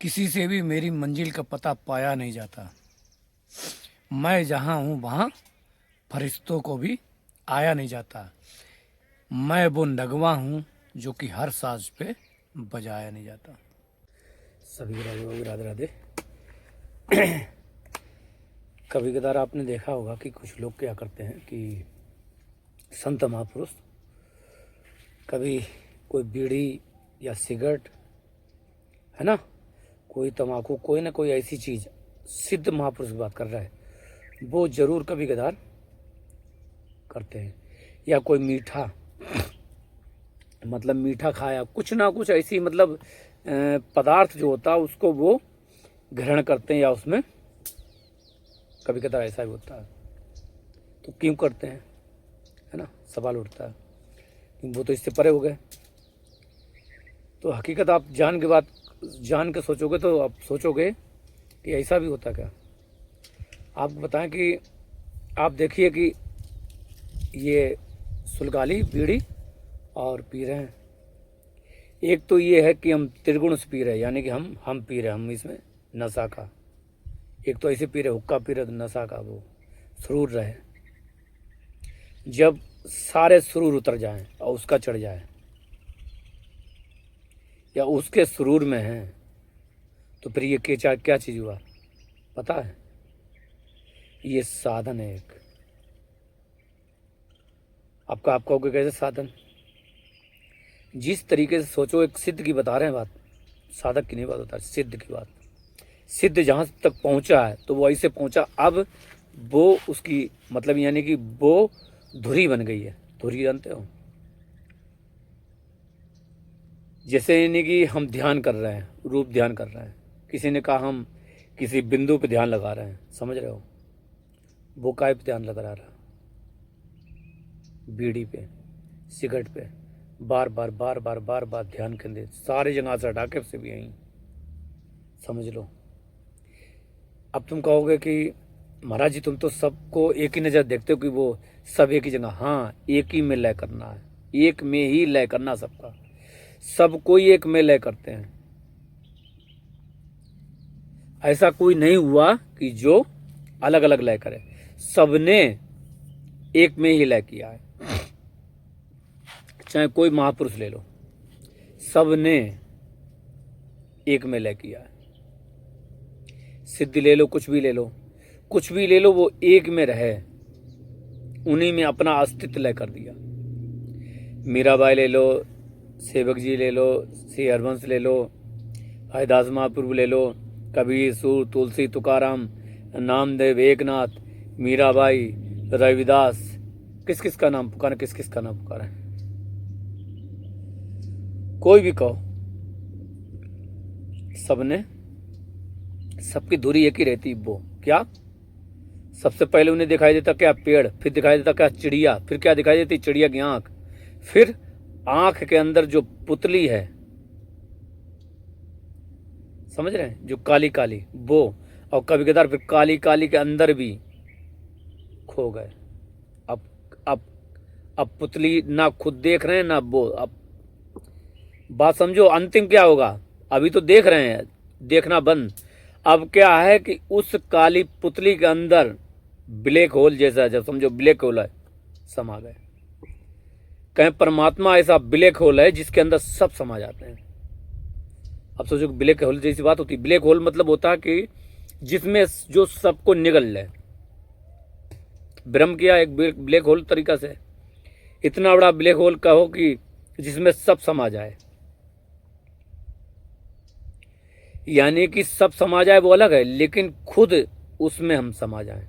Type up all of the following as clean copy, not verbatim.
किसी से भी मेरी मंजिल का पता पाया नहीं जाता। मैं जहाँ हूँ वहाँ फरिश्तों को भी आया नहीं जाता। मैं वो नगमा हूँ जो कि हर साज पे बजाया नहीं जाता। सभी को राधे राधे। कभी कदार आपने देखा होगा कि कुछ लोग क्या करते हैं कि संत महापुरुष कभी कोई बीड़ी या सिगरेट, है ना, कोई तम्बाकू, कोई ना कोई ऐसी चीज़, सिद्ध महापुरुष की बात कर रहा है, वो जरूर कभी कदार करते हैं। या कोई मीठा, मतलब मीठा खाया, कुछ ना कुछ ऐसी मतलब पदार्थ जो होता है उसको वो ग्रहण करते हैं, या उसमें कभी कदार ऐसा भी होता है। तो क्यों करते हैं, है ना, सवाल उठता है। वो तो इससे परे हो गए। तो हकीकत आप जान के सोचोगे तो आप सोचोगे कि ऐसा भी होता क्या। आपको बताएं कि आप देखिए कि ये सुलगाली बीड़ी और पी रहे हैं। एक तो ये है कि हम त्रिगुण से पी रहे हैं, यानी कि हम पी रहे हैं, हम इसमें नशा का। एक तो ऐसे पी रहे, हुक्का पी रहे तो नशा का वो सुरूर रहे। जब सारे सुरूर उतर जाएं और उसका चढ़ जाए, या उसके सुरूर में है, तो फिर ये क्या चीज़ हुआ पता है? ये साधन है एक। आप कहोगे कैसे साधन? जिस तरीके से सोचो, एक सिद्ध की बता रहे हैं बात, साधक की नहीं बात होता, सिद्ध की बात। सिद्ध जहाँ तक पहुँचा है तो वो ऐसे पहुँचा, अब वो उसकी मतलब यानी कि वो धुरी बन गई है। धुरी जानते हो? जैसे यानी कि हम ध्यान कर रहे हैं, रूप ध्यान कर रहे हैं, किसी ने कहा हम किसी बिंदु पे ध्यान लगा रहे हैं, समझ रहे हो? वो काय पे ध्यान लगा रहा, बीड़ी पे, सिगरेट पे, बार बार ध्यान केंद्रित, सारी जगह से हटा के से भी यहीं, समझ लो। अब तुम कहोगे कि महाराज जी तुम तो सबको एक ही नज़र देखते हो कि वो सब एक ही जगह। हाँ, एक ही में लय करना है, एक में ही लय करना सबका, सब कोई एक में लय करते हैं। ऐसा कोई नहीं हुआ कि जो अलग अलग लय करे, सबने एक में ही लय किया है। चाहे कोई महापुरुष ले लो, सबने एक में लय किया है। सिद्धि ले लो, कुछ भी ले लो, कुछ भी ले लो, वो एक में रहे, उन्हीं में अपना अस्तित्व लय कर दिया। मीराबाई ले लो, सेवक जी ले लो, श्री हरवंश ले लो, हरिदास महाप्रभु ले लो, कबीर, सूर, तुलसी, तुकाराम, नामदेव, एकनाथ, मीराबाई, रविदास, किस किस का नाम पुकारा, किस किस का नाम पुकारा, कोई भी कहो, सबने, सबकी धुरी एक ही रहती। वो क्या, सबसे पहले उन्हें दिखाई देता क्या? पेड़। फिर दिखाई देता क्या? चिड़िया। फिर क्या दिखाई देती? चिड़िया की आंख। फिर आंख के अंदर जो पुतली है, समझ रहे हैं, जो काली काली, वो। और कभी कदार फिर काली काली के अंदर भी खो गए। अब अब अब पुतली ना खुद देख रहे हैं ना वो। अब बात समझो, अंतिम क्या होगा? अभी तो देख रहे हैं, देखना बंद। अब क्या है कि उस काली पुतली के अंदर ब्लैक होल जैसा, जब समझो ब्लैक होल है, समा गए। कहें परमात्मा ऐसा ब्लैक होल है जिसके अंदर सब समा जाते हैं। अब सोचो ब्लैक होल जैसी बात होती है। ब्लैक होल मतलब होता है कि जिसमें जो सबको निगल ले। ब्रह्म किया एक ब्लैक होल तरीका से, इतना बड़ा ब्लैक होल कहो कि जिसमें सब समा जाए, यानी कि सब समा जाए वो अलग है, लेकिन खुद उसमें हम समा जाएं,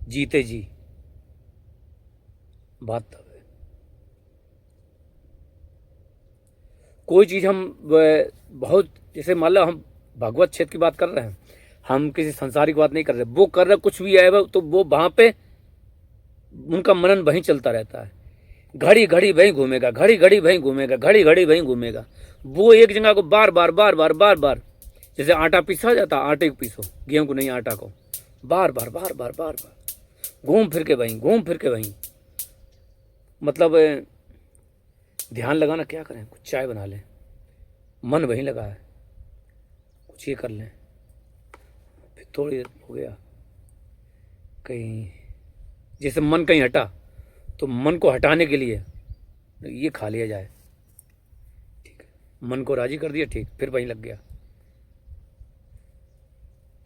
जीते जी। बात तब है। कोई चीज हम बहुत, जैसे मान लो हम भगवत क्षेत्र की बात कर रहे हैं, हम किसी संसारिक बात नहीं कर रहे, वो कर रहे कुछ भी है, तो वो वहां पे उनका मनन वहीं चलता रहता है। घड़ी घड़ी वहीं घूमेगा, घड़ी घड़ी वहीं घूमेगा, घड़ी घड़ी वहीं घूमेगा। वो एक जगह को बार बार, जैसे आटा पीसा जाता, आटे को पीसो, गेहूं को नहीं, आटा को बार घूम फिर के वहीं। मतलब ध्यान लगाना क्या करें, कुछ चाय बना लें, मन वहीं लगा है, कुछ ये कर लें, फिर थोड़ी देर हो गया कहीं, जैसे मन कहीं हटा तो मन को हटाने के लिए ये खा लिया जाए, ठीक है, मन को राजी कर दिया, ठीक, फिर वहीं लग गया।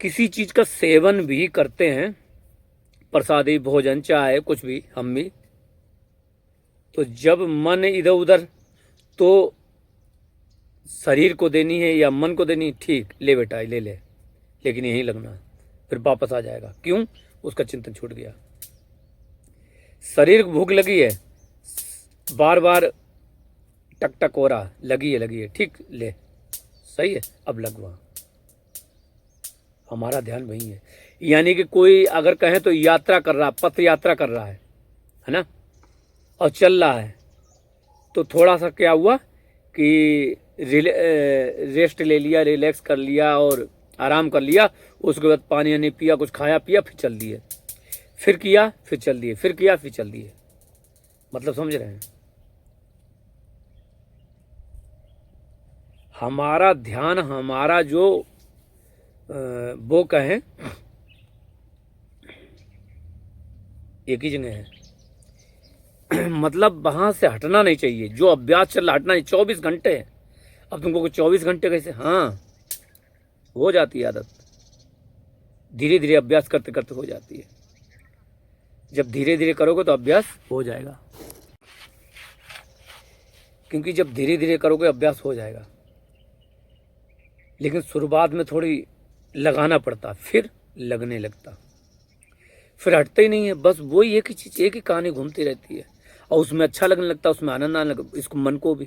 किसी चीज का सेवन भी करते हैं, प्रसादी भोजन चाहे कुछ भी, हम भी, तो जब मन इधर उधर, तो शरीर को देनी है या मन को देनी, ठीक, ले बेटा ले ले, लेकिन यहीं लगना है, फिर वापस आ जाएगा। क्यों? उसका चिंतन छूट गया। शरीर को भूख लगी है, बार बार टक टक हो रहा, लगी है, ठीक, ले, सही है, अब लग वहाँ। हमारा ध्यान वही है। यानी कि कोई अगर कहें तो यात्रा कर रहा, पथ यात्रा कर रहा है ना, और चल रहा है, तो थोड़ा सा क्या हुआ कि रेस्ट ले लिया, रिलैक्स कर लिया और आराम कर लिया, उसके बाद पानी वानी पिया, कुछ खाया पिया, फिर चल दिए, फिर किया, फिर चल दिए, फिर किया, फिर चल दिए। मतलब समझ रहे हैं? हमारा ध्यान, हमारा जो वो कहें एक ही जगह है। मतलब वहां से हटना नहीं चाहिए, जो अभ्यास चल रहा हटना नहीं। 24 घंटे है, अब तुमको 24 घंटे कैसे? हाँ, हो जाती है आदत, धीरे धीरे अभ्यास करते करते हो जाती है। जब धीरे धीरे करोगे तो अभ्यास हो जाएगा, क्योंकि जब धीरे धीरे करोगे अभ्यास हो जाएगा। लेकिन शुरुआत में थोड़ी लगाना पड़ता, फिर लगने लगता, फिर हटते ही नहीं है। बस वही एक ही चीज, एक ही कहानी घूमती रहती है, और उसमें अच्छा लगने लगता, उसमें आनंद आने लगता। इसको मन को भी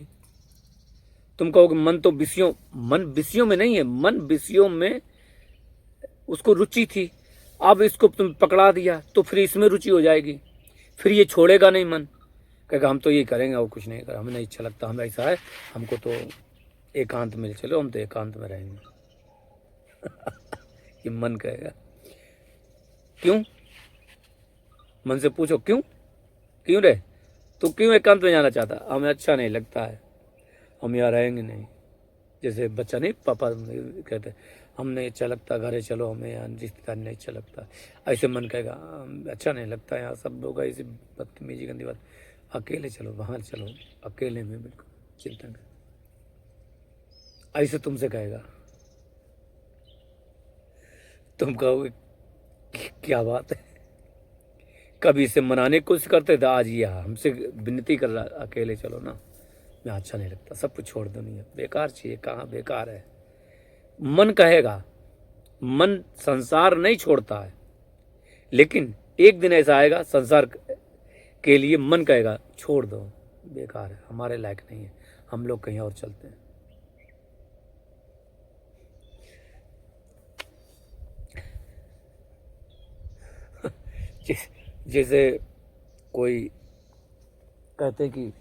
तुम कहोगे मन तो विषयों, मन विषयों में नहीं है, मन विषयों में उसको रुचि थी, अब इसको तुम पकड़ा दिया तो फिर इसमें रुचि हो जाएगी, फिर ये छोड़ेगा नहीं मन, कहेगा हम तो ये करेंगे और कुछ नहीं करें, हमें नहीं अच्छा लगता, हमें ऐसा है, हमको तो एकांत में चलो, हम तो एकांत में रहेंगे। ये मन कहेगा। क्यों? मन से पूछो क्यों, क्यों रे, तू क्यों एकांत में जाना चाहता? हमें अच्छा नहीं लगता है, हम यहाँ रहेंगे नहीं। जैसे बच्चा नहीं, पापा कहते हमने अच्छा लगता, घरे चलो, हमें यहाँ रिश्तेदार नहीं अच्छा लगता। ऐसे मन कहेगा अच्छा नहीं लगता, यहाँ सब लोग ऐसी बदतमीजी गंदी बात, अकेले चलो, वहाँ चलो, अकेले में बिल्कुल चिंतन कर, ऐसे तुमसे कहेगा। तुम कहोगे क्या बात है, कभी इसे मनाने की कोशिश करते थे, आज ये हमसे विनती कर रहा, अकेले चलो ना, मैं अच्छा नहीं लगता, सब कुछ छोड़ दो, नहीं बेकार चीज, कहाँ बेकार है। मन कहेगा, मन संसार नहीं छोड़ता है, लेकिन एक दिन ऐसा आएगा संसार के लिए मन कहेगा छोड़ दो, बेकार है, हमारे लायक नहीं है, हम लोग कहीं और चलते हैं। जैसे कोई कहते हैं कि,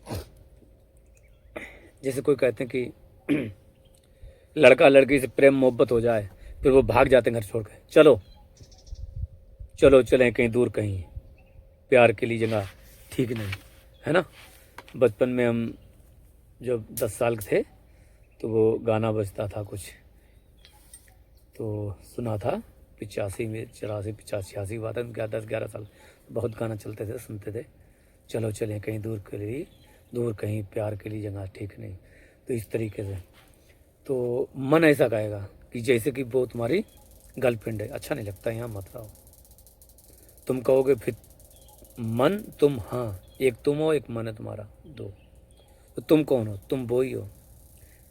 जैसे कोई कहते हैं कि लड़का लड़की से प्रेम मोहब्बत हो जाए, फिर वो भाग जाते हैं घर छोड़ के, चलो चलो चलें कहीं दूर, कहीं प्यार के लिए जगह ठीक नहीं है ना। बचपन में हम जब 10 साल के थे तो वो गाना बजता था कुछ, तो सुना था 85 में, 84 85 86 बात है, 10 11 साल, बहुत गाना चलते थे, सुनते थे, चलो चलें कहीं दूर के लिए, दूर कहीं प्यार के लिए जगह ठीक नहीं। तो इस तरीके से तो मन ऐसा कहेगा कि जैसे कि वो तुम्हारी गर्लफ्रेंड है, अच्छा नहीं लगता, यहाँ मत रहो। तुम कहोगे फिर मन, तुम, हाँ, एक तुम हो, एक मन है तुम्हारा, दो, तो तुम कौन हो? तुम वो ही हो,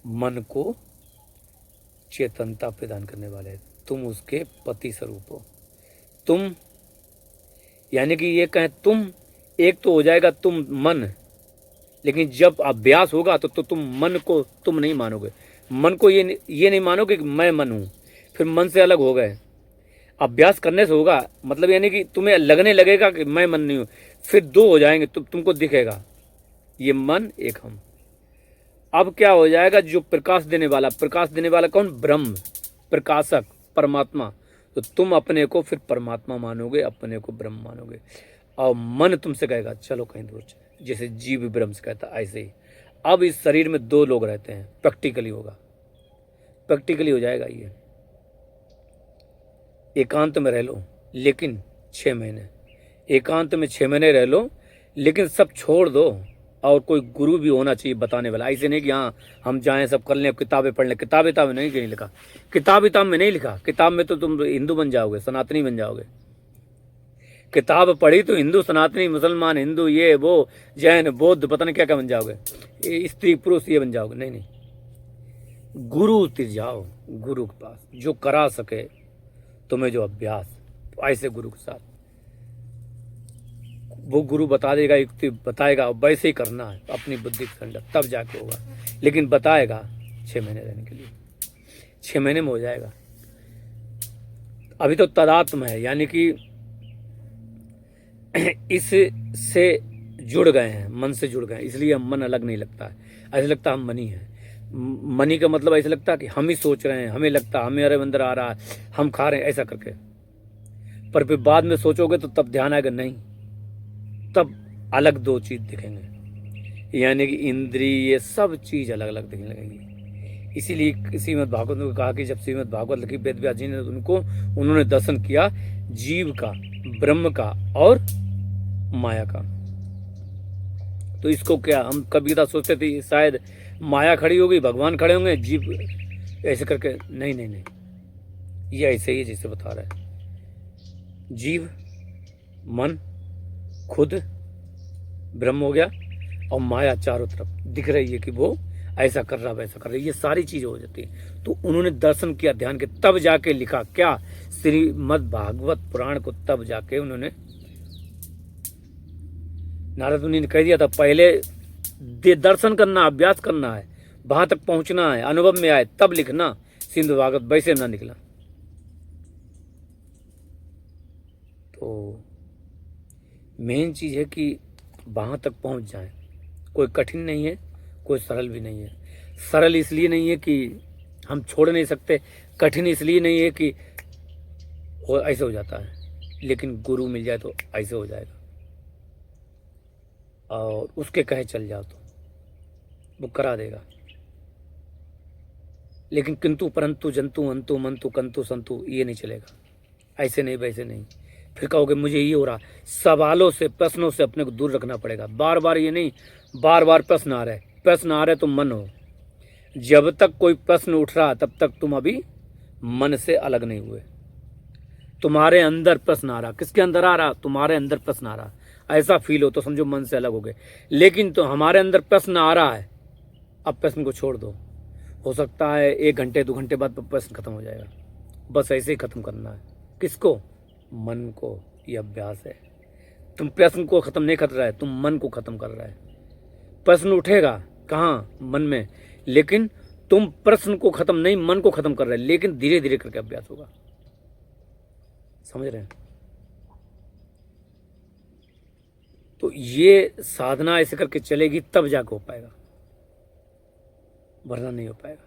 मन को चेतनता प्रदान करने वाले, तुम उसके पति स्वरूप हो। तुम यानी कि ये कहें तुम, एक तो हो जाएगा तुम मन, लेकिन जब अभ्यास होगा तो तुम मन को तुम नहीं मानोगे, मन को ये नहीं मानोगे कि मैं मन हूं, फिर मन से अलग हो गए। अभ्यास करने से होगा, मतलब यानी कि तुम्हें लगने लगेगा कि मैं मन नहीं हूं, फिर दो हो जाएंगे, तुमको दिखेगा ये मन, एक हम। अब क्या हो जाएगा, जो प्रकाश देने वाला कौन? ब्रह्म, प्रकाशक, परमात्मा। तो तुम अपने को फिर परमात्मा मानोगे, अपने को ब्रह्म मानोगे, और मन तुमसे कहेगा चलो कहीं दूर चले, जैसे जीव ब्रह्म से कहता, ऐसे ही अब इस शरीर में दो लोग रहते हैं, प्रैक्टिकली होगा, प्रैक्टिकली हो जाएगा ये। एकांत में रह लो लेकिन 6 महीने, एकांत में 6 महीने रह लो, लेकिन सब छोड़ दो। और कोई गुरु भी होना चाहिए बताने वाला, ऐसे नहीं कि हाँ हम जाएं सब कर लें, किताबें पढ़ लें। किताब नहीं कहीं लिखा, किताब में नहीं लिखा। किताब में तो तुम हिंदू बन जाओगे, सनातनी बन जाओगे। किताब पढ़ी तो हिंदू, सनातनी, मुसलमान, हिंदू, ये वो, जैन, बौद्ध, पता नहीं क्या क्या बन जाओगे, स्त्री पुरुष ये बन जाओगे। नहीं नहीं, गुरु तिर जाओ, गुरु के पास जो करा सके तुम्हें जो अभ्यास, तो ऐसे गुरु के साथ वो गुरु बता देगा, युक्ति बताएगा, वैसे ही करना है अपनी बुद्धि के संग, तब जाके होगा। लेकिन बताएगा 6 महीने रहने के लिए, 6 महीने में हो जाएगा। अभी तो तदात्म है, यानी कि इससे जुड़ गए हैं, मन से जुड़ गए हैं, इसलिए हम मन अलग नहीं लगता है। ऐसा लगता है हम मनी है। मनी का मतलब ऐसा लगता है कि हम ही सोच रहे हैं, हमें लगता है हमें अंदर आ रहा है, हम खा रहे हैं, ऐसा करके। पर फिर बाद में सोचोगे तो तब ध्यान आएगा नहीं, तब अलग दो चीज दिखेंगे, यानी कि इंद्रिय सब चीज अलग अलग दिखने लगेगी। इसीलिए श्रीमद् भागवत में कहा कि जब श्रीमद् भागवत लिखी वेद व्यास जी ने, उन्होंने दर्शन किया जीव का, ब्रह्म का और माया का। तो इसको क्या हम कभी सोचते थे शायद माया खड़ी होगी, भगवान खड़े होंगे, जीव ऐसे करके। नहीं नहीं नहीं, ये ऐसे ही जैसे बता रहा है। जीव, मन, खुद ब्रह्म हो गया, और माया चारों तरफ दिख रही है कि वो ऐसा कर रहा, वैसा कर रहा है, ये सारी चीजें हो जाती है। तो उन्होंने दर्शन किया ध्यान के, तब जाके लिखा क्या, श्रीमद् भागवत पुराण को। तब जाके उन्होंने, नारद मुनि ने कह दिया था पहले दर्शन करना, अभ्यास करना है, वहां तक पहुंचना है, अनुभव में आए तब लिखना श्रीमद् भागवत, वैसे ना निकला। तो मेन चीज है कि वहां तक पहुंच जाए। कोई कठिन नहीं है, कोई सरल भी नहीं है। सरल इसलिए नहीं है कि हम छोड़ नहीं सकते, कठिन इसलिए नहीं है कि ऐसे हो जाता है, लेकिन गुरु मिल जाए तो ऐसे हो जाएगा, और उसके कहे चल जाओ तो वो करा देगा। लेकिन किंतु परंतु जंतु अंतु मंतु कंतु संतु ये नहीं चलेगा, ऐसे नहीं वैसे नहीं। फिर कहोगे मुझे ये हो रहा, सवालों से, प्रश्नों से अपने को दूर रखना पड़ेगा। बार बार ये नहीं, बार बार प्रश्न आ रहे, प्रश्न आ रहे तो मन हो। जब तक कोई प्रश्न उठ रहा तब तक तुम अभी मन से अलग नहीं हुए। तुम्हारे अंदर प्रश्न आ रहा, किसके अंदर आ रहा, तुम्हारे अंदर प्रश्न आ रहा, ऐसा फील हो तो समझो मन से अलग हो गए। लेकिन तो हमारे अंदर प्रश्न आ रहा है, अब प्रश्न को छोड़ दो। हो सकता है 1 घंटे 2 घंटे बाद प्रश्न खत्म हो जाएगा, बस ऐसे ही खत्म करना है। किसको? मन को। ये अभ्यास है। तुम प्रश्न को खत्म नहीं कर रहा है, तुम मन को खत्म कर रहा है। प्रश्न उठेगा कहाँ? मन में, लेकिन तुम प्रश्न को खत्म नहीं, मन को खत्म कर रहे हैं। लेकिन धीरे धीरे करके अभ्यास होगा, समझ रहे हैं? तो ये साधना ऐसे करके चलेगी तब जाके हो पाएगा, वरना नहीं हो पाएगा।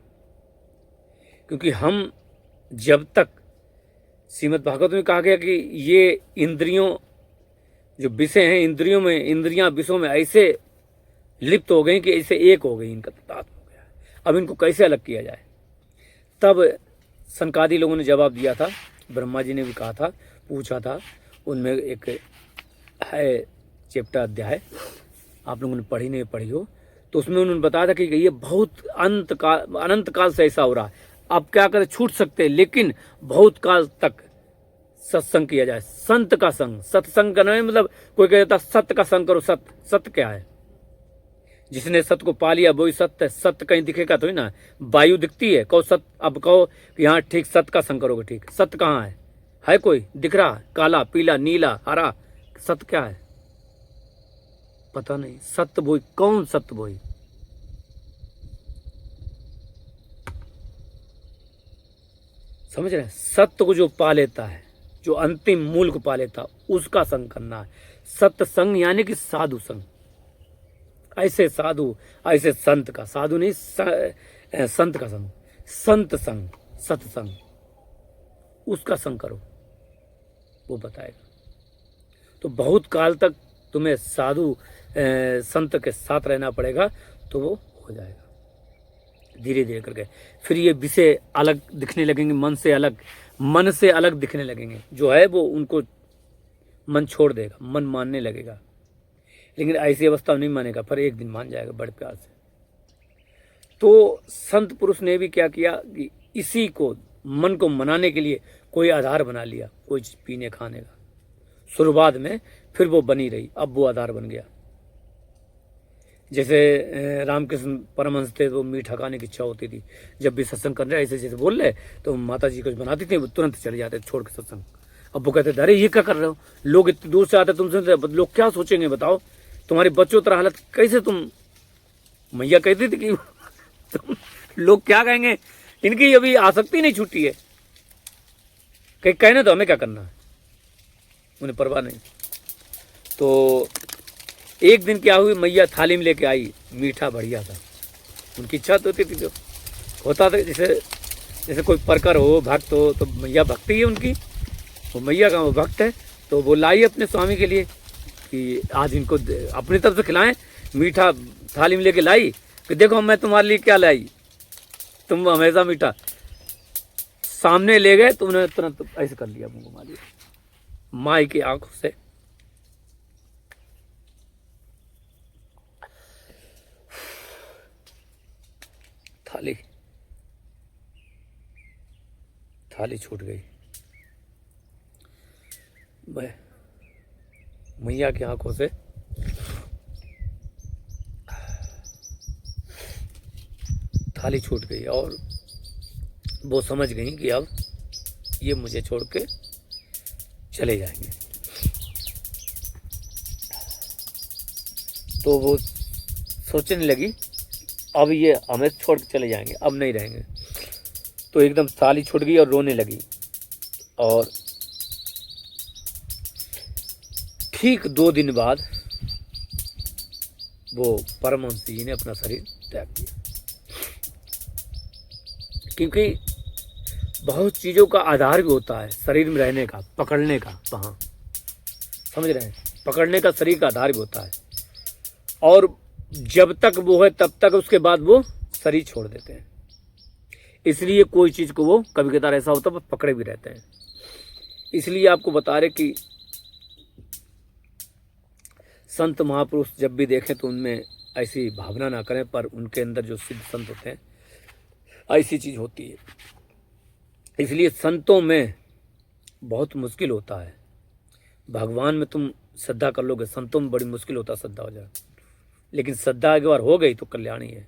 क्योंकि हम जब तक, श्रीमद् भागवत में कहा गया कि ये इंद्रियों जो विषय हैं, इंद्रियों में, इंद्रियां विषयों में ऐसे लिप्त हो गई कि ऐसे एक हो गई, इनका तात्पर्य हो गया। अब इनको कैसे अलग किया जाए? तब सनकादि लोगों ने जवाब दिया था, ब्रह्मा जी ने भी कहा था, पूछा था। उनमें एक है चैप्टर, अध्याय, आप लोगों ने पढ़ी नहीं पढ़ी हो, तो उसमें उन्होंने बताया था कि ये बहुत अनंत काल से ऐसा हो रहा है। अब क्या करें, छूट सकते हैं, लेकिन बहुत काल तक सत्संग किया जाए। संत का संग, सत्संग का नहीं मतलब कोई कहता सत्य का संग करो। सत्य क्या है? जिसने सत्य को पा लिया वही सत्य है। सत्य कहीं दिखेगा तो ही ना, वायु दिखती है, कहो सत्य। अब कहो कि हाँ ठीक, सत्य का संग करोगे, ठीक। सत्य कहाँ है कोई दिख रहा? काला, पीला, नीला, हरा, सत्य क्या है? पता नहीं। सत्य वही, कौन सत्य वही? समझ रहे हैं? सत्य को जो पा लेता है, जो अंतिम मूल को पा लेता, उसका संग करना है। सत्य संग यानी कि साधु संग। ऐसे साधु, ऐसे संत का, साधु नहीं संत का संग, संत संग, सत्संग, उसका संग करो, वो बताएगा। तो बहुत काल तक तुम्हें साधु संत के साथ रहना पड़ेगा, तो वो हो जाएगा। धीरे धीरे करके। फिर ये विषय अलग दिखने लगेंगे, मन से अलग दिखने लगेंगे। जो है वो उनको मन छोड़ देगा, मन मानने लगेगा। लेकिन ऐसी अवस्था नहीं मानेगा, पर एक दिन मान जाएगा बड़े प्यार से। तो संत पुरुष ने भी क्या किया कि इसी को मन को मनाने के लिए कोई आधार बना लिया, कोई चीज पीने खाने का। शुरुआत में फिर वो बनी रही, अब वो आधार बन गया। जैसे रामकृष्ण परमहंस थे, वो मीठा खाने की इच्छा होती थी। जब भी सत्संग कर रहे ऐसे जैसे बोल रहे तो माता जी कुछ बनाती थी, वो तुरंत चले जाते छोड़ के सत्संग। अब वो कहते अरे ये क्या कर रहे हो, लोग इतनी दूर से आते तुमसे, लोग क्या सोचेंगे बताओ, तुम्हारी बच्चों तरह हालत कैसे। तुम मैया कहती थी कि तुम लोग क्या कहेंगे, इनकी अभी आसक्ति नहीं छूटी है, कहीं कहने तो हमें क्या करना है, उन्हें परवाह नहीं। तो एक दिन क्या हुई, मैया थाली में लेके आई मीठा बढ़िया था। उनकी इच्छा तो होती थी, जो होता था जैसे कोई परकर हो, भक्त हो, तो मैया भक्ति है उनकी, वो मैया का वो भक्त है। तो वो लाई अपने स्वामी के लिए कि आज इनको अपनी तरफ से खिलाएं। मीठा थाली में लेके लाई कि देखो मैं तुम्हारे लिए क्या लाई, तुम हमेशा मीठा। सामने ले गए तो उन्होंने तुरंत ऐसे कर लिया, मुंह घुमा लिया माई की आंखों से। थाली छूट गई। मैया की आंखों से थाली छूट गई और वो समझ गई कि अब ये मुझे छोड़ के चले जाएंगे। तो वो सोचने लगी अब ये हमें छोड़ के चले जाएंगे, अब नहीं रहेंगे। तो एकदम थाली छूट गई और रोने लगी। और ठीक 2 दिन बाद वो परमहंस जी ने अपना शरीर त्याग दिया। क्योंकि बहुत चीज़ों का आधार भी होता है शरीर में रहने का, पकड़ने का, वहाँ समझ रहे हैं, पकड़ने का शरीर का आधार भी होता है। और जब तक वो है तब तक, उसके बाद वो शरीर छोड़ देते हैं। इसलिए कोई चीज़ को वो कभी कभार ऐसा होता है पकड़े भी रहते हैं। इसलिए आपको बता रहे कि संत महापुरुष जब भी देखें तो उनमें ऐसी भावना ना करें, पर उनके अंदर जो सिद्ध संत होते हैं ऐसी चीज़ होती है। इसलिए संतों में बहुत मुश्किल होता है। भगवान में तुम श्रद्धा कर लोगे, संतों में बड़ी मुश्किल होता है श्रद्धा हो जाए। लेकिन श्रद्धा एक बार हो गई तो कल्याण ही है।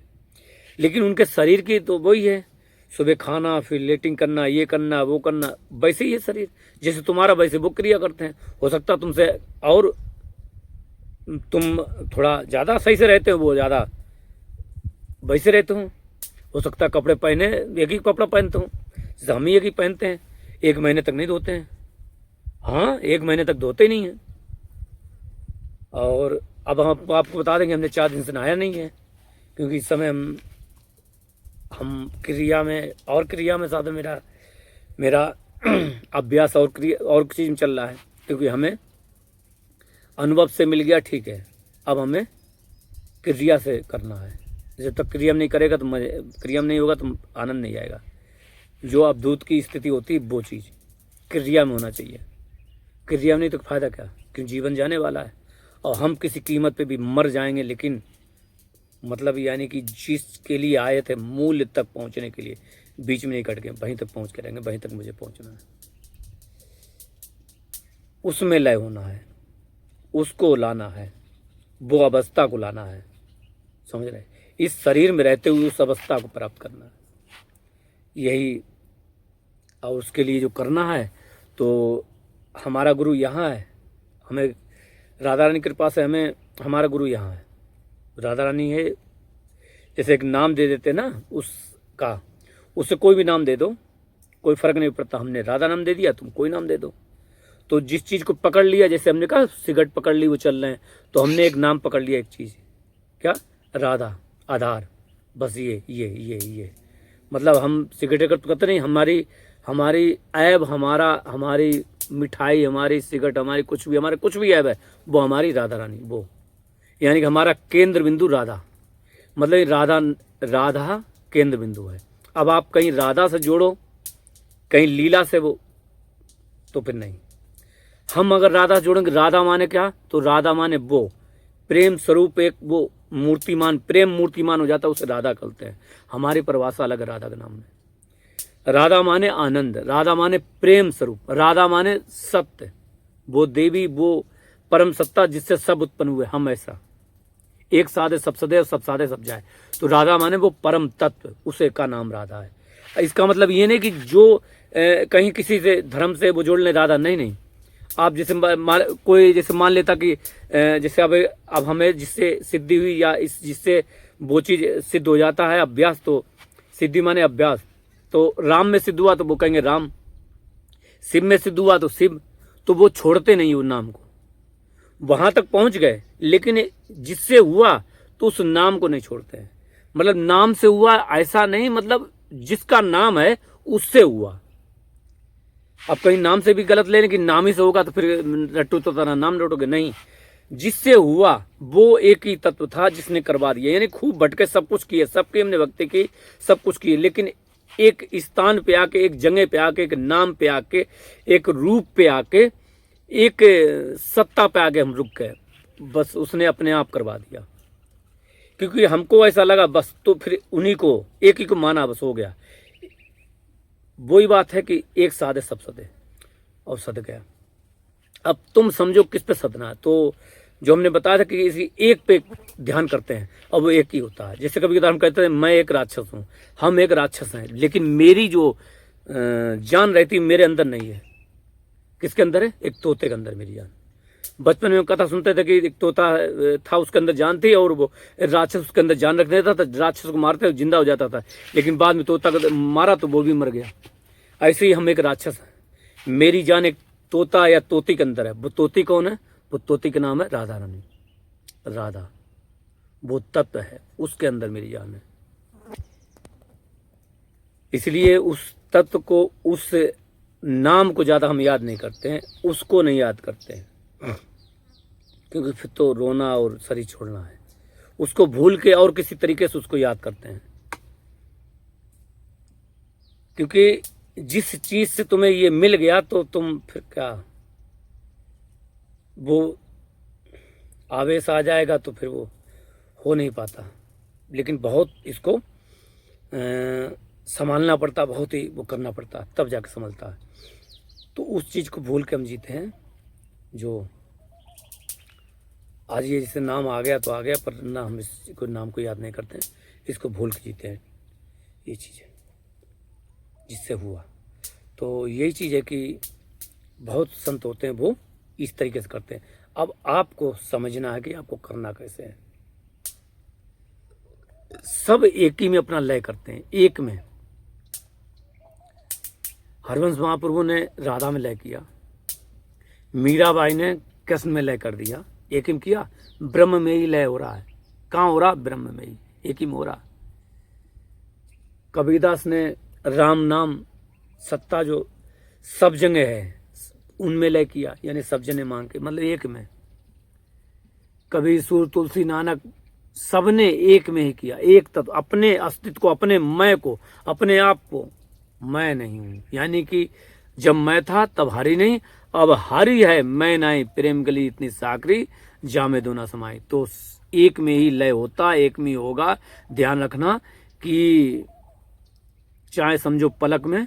लेकिन उनके शरीर की तो वही है, सुबह खाना, फिर लेटिंग करना, ये करना, वो करना, वैसे ही है शरीर। जैसे तुम्हारा वैसे वो क्रिया करते हैं। हो सकता तुमसे और तुम थोड़ा ज़्यादा सही से रहते हो, वो ज़्यादा वैसे रहते हो सकता कपड़े पहने एक ही कपड़ा पहनते हो, जैसे हम ही एक ही पहनते हैं, 1 महीने तक नहीं धोते हैं। हाँ, 1 महीने तक धोते नहीं हैं। और अब हम आपको बता देंगे हमने 4 दिन से नहाया नहीं है, क्योंकि इस समय हम क्रिया में साथ मेरा अभ्यास और चीज़ में चल रहा है। क्योंकि हमें अनुभव से मिल गया, ठीक है, अब हमें क्रिया से करना है। जब तक क्रिया में नहीं करेगा तो क्रिया में नहीं होगा तो आनंद नहीं आएगा। जो अवधूत की स्थिति होती है वो चीज़ क्रिया में होना चाहिए। क्रिया में नहीं तो फायदा क्या, क्योंकि जीवन जाने वाला है और हम किसी कीमत पे भी मर जाएंगे। लेकिन मतलब यानी कि जिसके लिए आए थे मूल्य तक पहुंचने के लिए, बीच में नहीं कट गए, वहीं तक पहुंच के रहेंगे, वहीं तक मुझे पहुंचना है। उसमें लय होना है, उसको लाना है, वो अवस्था को लाना है, समझ रहे। इस शरीर में रहते हुए उस अवस्था को प्राप्त करना है, यही। और उसके लिए जो करना है तो हमारा गुरु यहाँ है। हमें राधा रानी की कृपा से हमारा गुरु यहाँ है। राधा रानी है, जैसे एक नाम दे देते ना उसका, उससे कोई भी नाम दे दो, कोई फर्क नहीं पड़ता। हमने राधा नाम दे दिया, तुम कोई नाम दे दो। तो जिस चीज़ को पकड़ लिया, जैसे हमने कहा सिगरेट पकड़ ली, वो चल रहे हैं, तो हमने एक नाम पकड़ लिया, एक चीज़, क्या, राधा, आधार, बस ये मतलब हम सिगरेट तो कहते नहीं, हमारी ऐब, हमारी मिठाई, हमारी सिगरेट, हमारी कुछ भी ऐब है, वो हमारी राधा रानी, वो यानी कि हमारा केंद्र बिंदु राधा। मतलब राधा केंद्र बिंदु है। अब आप कहीं राधा से जोड़ो, कहीं लीला से, वो तो फिर नहीं। हम अगर राधा जोड़ेंगे, राधा माने क्या, तो राधा माने वो प्रेम स्वरूप, एक वो मूर्तिमान, प्रेम मूर्तिमान हो जाता है, उसे राधा कहते हैं। हमारी परिभाषा अलग है राधा के नाम में। राधा माने आनंद, राधा माने प्रेम स्वरूप, राधा माने सत्य, वो देवी, वो परम सत्ता जिससे सब उत्पन्न हुए। हम ऐसा एक साधे सब सदे, सब साधे सब जाए, तो राधा माने वो परम तत्व, उसे का नाम राधा है। इसका मतलब ये नहीं कि जो कहीं किसी से धर्म से वो जोड़ ले राधा, नहीं नहीं। आप जैसे कोई जैसे मान लेता कि जैसे अब हमें जिससे सिद्धि हुई, या इस जिससे वो चीज सिद्ध हो जाता है, अभ्यास, तो सिद्धि माने अभ्यास। तो राम में सिद्ध हुआ तो वो कहेंगे राम, शिव में सिद्ध हुआ तो शिव, तो वो छोड़ते नहीं उस नाम को। वहां तक पहुंच गए, लेकिन जिससे हुआ तो उस नाम को नहीं छोड़ते हैं। मतलब नाम से हुआ ऐसा नहीं, मतलब जिसका नाम है उससे हुआ। अब कहीं नाम से भी गलत ले, लेकिन नाम ही से होगा तो फिर रट्टू तो तरह नाम रटोगे, नहीं। जिससे हुआ वो एक ही तत्व था जिसने करवा दिया। यानी खूब भटके, सब कुछ किए, सबकी हमने भक्ति की, सब कुछ किए, लेकिन एक स्थान पे आके, एक जगह पे आके, एक नाम पे आके, एक रूप पे आके, एक सत्ता पे आके हम रुक गए। बस उसने अपने आप करवा दिया, क्योंकि हमको ऐसा लगा बस, तो फिर उन्हीं को, एक ही को माना, बस हो गया। वही बात है कि एक साधे सब सदे, और सद गया। अब तुम समझो किस पे सदना है। तो जो हमने बताया था कि इसी एक पे ध्यान करते हैं, और वो एक ही होता है। जैसे कभी कभार हम कहते हैं मैं एक राक्षस हूं, हम एक राक्षस हैं, लेकिन मेरी जो जान रहती मेरे अंदर नहीं है। किसके अंदर है? एक तोते के अंदर मेरी जान। बचपन में कथा सुनते थे कि एक तोता था, उसके अंदर जान थी, और वो राक्षस उसके अंदर जान रख देता था, राक्षस को मारते जिंदा हो जाता था, लेकिन बाद में तोता को मारा तो वो भी मर गया। ऐसे ही हम एक राक्षस हैं, मेरी जान एक तोता या तोती के अंदर है। वो तोती कौन है? वो तोती का नाम है राधा रानी। राधा वो तत्व है, उसके अंदर मेरी जान है। इसलिए उस तत्व को, उस नाम को ज्यादा हम याद नहीं करते हैं, उसको नहीं याद करते हैं, क्योंकि फिर तो रोना और शरीर छोड़ना है। उसको भूल के और किसी तरीके से उसको याद करते हैं, क्योंकि जिस चीज से तुम्हें ये मिल गया तो तुम फिर क्या, वो आवेश आ जाएगा तो फिर वो हो नहीं पाता। लेकिन बहुत इसको संभालना पड़ता, बहुत ही वो करना पड़ता, तब जाके संभलता है। तो उस चीज को भूल के हम जीते हैं। जो आज ये जैसे नाम आ गया तो आ गया, पर ना हम इसको, नाम को याद नहीं करते हैं, इसको भूल के जीते हैं। ये चीज़ है जिससे हुआ। तो यही चीज़ है कि बहुत संत होते हैं वो इस तरीके से करते हैं। अब आपको समझना है कि आपको करना कैसे है। सब एक ही में अपना लय करते हैं, एक में। हरवंश महाप्रभु ने राधा में लय किया, मीराबाई ने कृष्ण में लय कर दिया, एक ही में किया। ब्रह्म में ही लय हो रहा है। कहाँ हो रहा? ब्रह्म में ही, एक ही में हो रहा। कबीरदास ने राम नाम सत्ता जो सब जगह है उनमें लय किया, यानी सब जने मांग के, मतलब एक में। कबीर, सूर, तुलसी, नानक सबने एक में ही किया, एक तत्व, अपने अस्तित्व को, अपने मैं को, अपने आप को। मैं नहीं हूं, यानी कि जब मैं था तब हरि नहीं, अब हरि है मैं नहीं, प्रेम गली इतनी साकरी जामे दो ना समाई। तो एक में ही लय होता, एक में ही होगा। ध्यान रखना कि चाहे समझो पलक में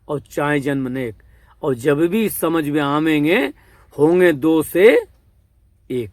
और चाहे जन्म नेक, और जब भी समझ में आवेंगे होंगे दो से एक।